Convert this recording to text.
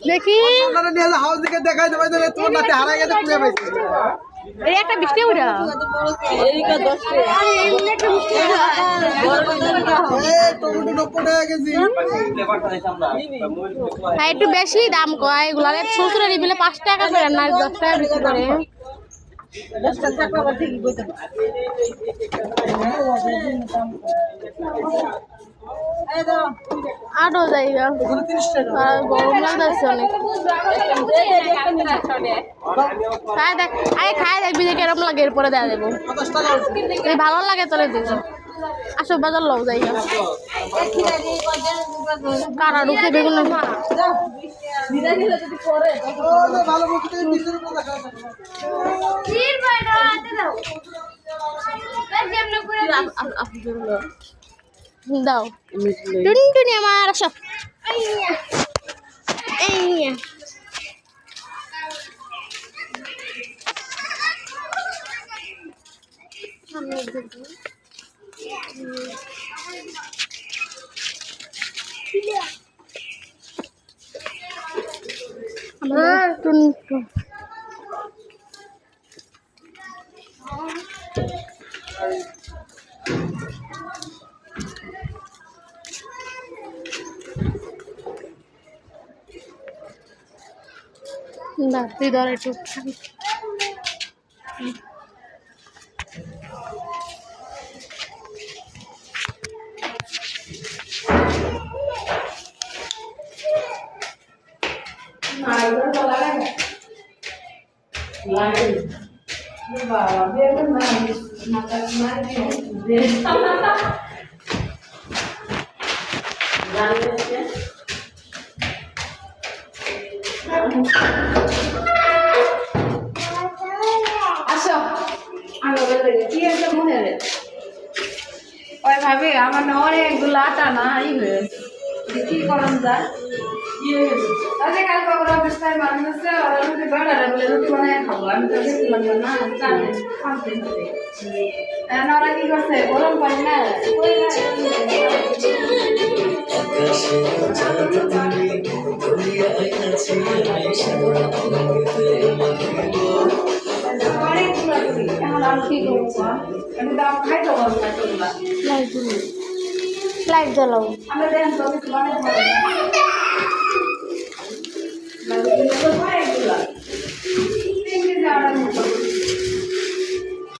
দেখি হাউস দিকে দেখাই দেবে তোমার নাতে হারা গেছে খুঁজে পাইছি এই একটা বৃষ্টি উড়া হ্যাঁ একটু বেশি দাম কয় এগুলা ছোট ছোট নিবিলে 5 টাকা করে না 10 টাকা বিক্রি করে আরো জায়গা গরম লাগতেছে অনেক খাই দেখবি যে কেরম লাগে এরপরে দেওয়া দেবো ভালো লাগে তোলে দেবো আসো বাজার লও জায়গা কারা ঢুকে বেগুন দাও টুনটুনি আমার আসো না তুই ধর একটু ভাবে আমার না অনেকগুলো আটা না কি করান যায় আরে কালকে ওরা বিস্তার বানাচ্ছে ওরা যদি বেড়ারে বলে রুটি বানায় খাবো আমি তো দেখলাম না জানে খাওয়াতে হবে ওরা কি করছে গরম পানি না লাইট জ্বালাও আমরা দেখেন তো কিছু বানাই